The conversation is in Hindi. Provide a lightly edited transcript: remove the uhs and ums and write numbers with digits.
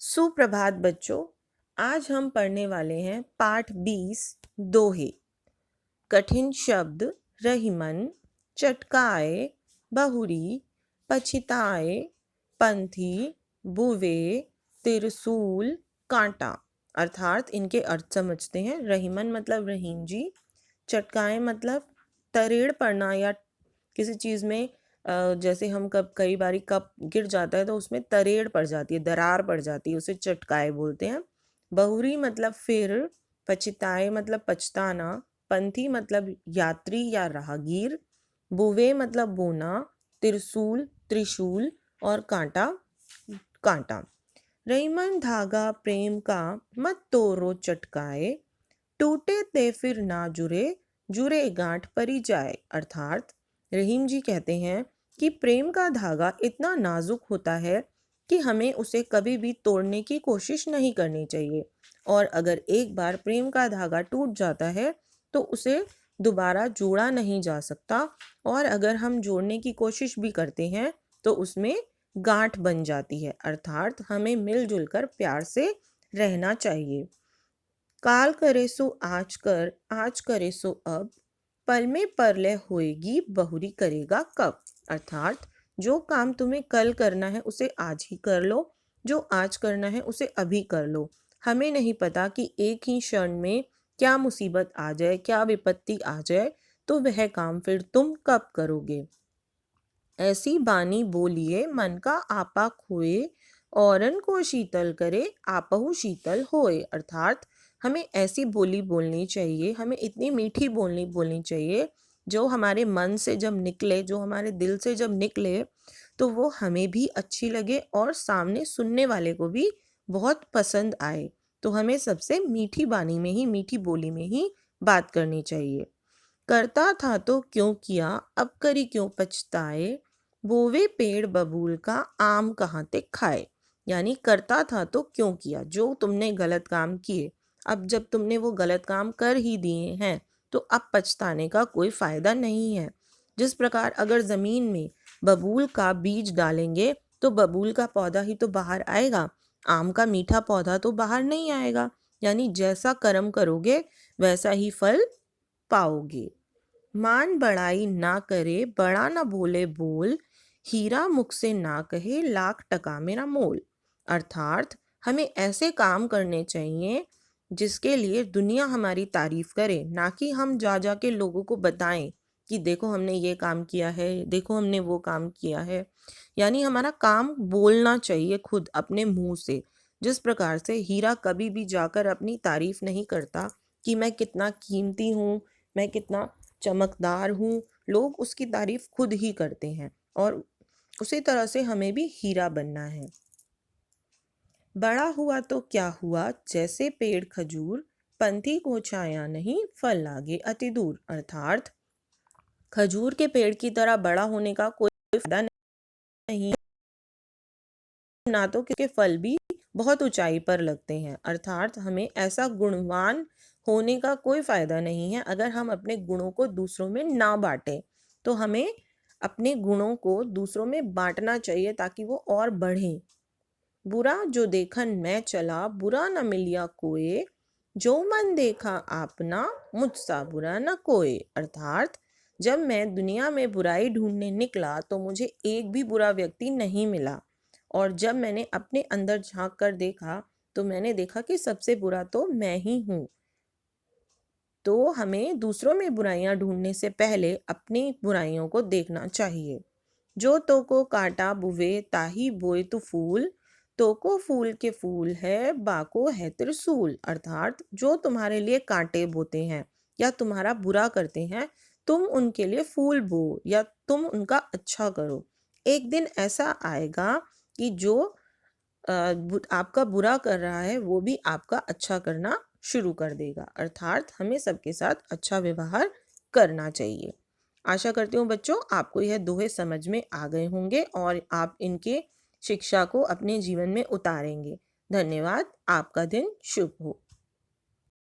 सुप्रभात बच्चों। आज हम पढ़ने वाले हैं पाठ 20 दोहे। कठिन शब्द रहीमन, चटकाए, बहुरी, पछिताए, पंथी, बुवे, तिरसूल, कांटा। अर्थात इनके अर्थ समझते हैं। रहीमन मतलब रहीम जी, चटकाए मतलब तरेड़ पड़ना या किसी चीज़ में जैसे हम कई बारी कप गिर जाता है तो उसमें तरेड़ पड़ जाती है, दरार पड़ जाती है, उसे चटकाए बोलते हैं। बहुरी मतलब फिर, पछिताए मतलब पछताना, पंथी मतलब यात्री या राहगीर, बुवे मतलब बोना, त्रिशूल त्रिशूल और कांटा कांटा। रईमन धागा प्रेम का मत तोड़ो चटकाए, टूटे ते फिर ना जुरे, जुरे गांठ परी जाए। अर्थात रहीम जी कहते हैं कि प्रेम का धागा इतना नाजुक होता है कि हमें उसे कभी भी तोड़ने की कोशिश नहीं करनी चाहिए, और अगर एक बार प्रेम का धागा टूट जाता है तो उसे दोबारा जोड़ा नहीं जा सकता, और अगर हम जोड़ने की कोशिश भी करते हैं तो उसमें गांठ बन जाती है। अर्थात हमें मिलजुल कर प्यार से रहना चाहिए। काल करे सो आज कर, आज करे सो अब, पल में परलय होएगी, बहुरी करेगा कब। अर्थात जो काम तुम्हें कल करना है उसे आज ही कर लो, जो आज करना है उसे अभी कर लो। हमें नहीं पता कि एक ही क्षण में क्या मुसीबत आ जाए, क्या विपत्ति आ जाए, तो वह काम फिर तुम कब करोगे। ऐसी बानी बोलिए मन का आपा खोए, औरन को शीतल करे आपहु शीतल होए। अर्थात हमें ऐसी बोली बोलनी चाहिए, हमें इतनी मीठी बोलनी चाहिए जो हमारे मन से जब निकले, जो हमारे दिल से जब निकले तो वो हमें भी अच्छी लगे और सामने सुनने वाले को भी बहुत पसंद आए। तो हमें सबसे मीठी बानी में ही, मीठी बोली में ही बात करनी चाहिए। करता था तो क्यों किया, अब करी क्यों पछताए, बोवे पेड़ बबूल का आम कहाँ ते खाए। यानी करता था तो क्यों किया, जो तुमने गलत काम किए, अब जब तुमने वो गलत काम कर ही दिए हैं तो अब पछताने का कोई फायदा नहीं है। जिस प्रकार अगर जमीन में बबूल का बीज डालेंगे तो बबूल का पौधा ही तो बाहर आएगा, आम का मीठा पौधा तो बाहर नहीं आएगा। यानी जैसा कर्म करोगे वैसा ही फल पाओगे। मान बड़ाई ना करे, बड़ा ना बोले बोल, हीरा मुख से ना कहे, लाख टका मेरा मोल। अर्थात हमें ऐसे काम करने चाहिए जिसके लिए दुनिया हमारी तारीफ करे, ना कि हम जा जा के लोगों को बताएं कि देखो हमने ये काम किया है, देखो हमने वो काम किया है। यानी हमारा काम बोलना चाहिए खुद अपने मुंह से। जिस प्रकार से हीरा कभी भी जाकर अपनी तारीफ नहीं करता कि मैं कितना कीमती हूँ, मैं कितना चमकदार हूँ, लोग उसकी तारीफ खुद ही करते हैं, और उसी तरह से हमें भी हीरा बनना है। बड़ा हुआ तो क्या हुआ, जैसे पेड़ खजूर, पंथी को छाया नहीं, फल लागे अति दूर। अर्थात खजूर के पेड़ की तरह बड़ा होने का कोई फायदा नहीं, ना तो क्योंकि फल भी बहुत ऊंचाई पर लगते हैं। अर्थात हमें ऐसा गुणवान होने का कोई फायदा नहीं है अगर हम अपने गुणों को दूसरों में ना बांटें। तो हमें अपने गुणों को दूसरों में बांटना चाहिए ताकि वो और बढ़ें। बुरा जो देखन मैं चला, बुरा न मिलिया कोई, जो मन देखा आपना, मुझसा बुरा न कोई। अर्थात जब मैं दुनिया में बुराई ढूंढने निकला तो मुझे एक भी बुरा व्यक्ति नहीं मिला, और जब मैंने अपने अंदर झांक कर देखा तो मैंने देखा कि सबसे बुरा तो मैं ही हूँ। तो हमें दूसरों में बुराइयां ढूंढने से पहले अपनी बुराइयों को देखना चाहिए। जो तो को कांटा बुवे ताही बोए तो फूल, तो को फूल के फूल है, बाको है त्रिशूल। अर्थात जो तुम्हारे लिए कांटे बोते हैं या तुम्हारा बुरा करते हैं, तुम उनके लिए फूल बो या तुम उनका अच्छा करो। एक दिन ऐसा आएगा कि जो आपका बुरा कर रहा है वो भी आपका अच्छा करना शुरू कर देगा। अर्थात हमें सबके साथ अच्छा व्यवहार करना चाहिए। आशा करती हूँ बच्चों आपको यह दोहे समझ में आ गए होंगे और आप इनके शिक्षा को अपने जीवन में उतारेंगे। धन्यवाद। आपका दिन शुभ हो।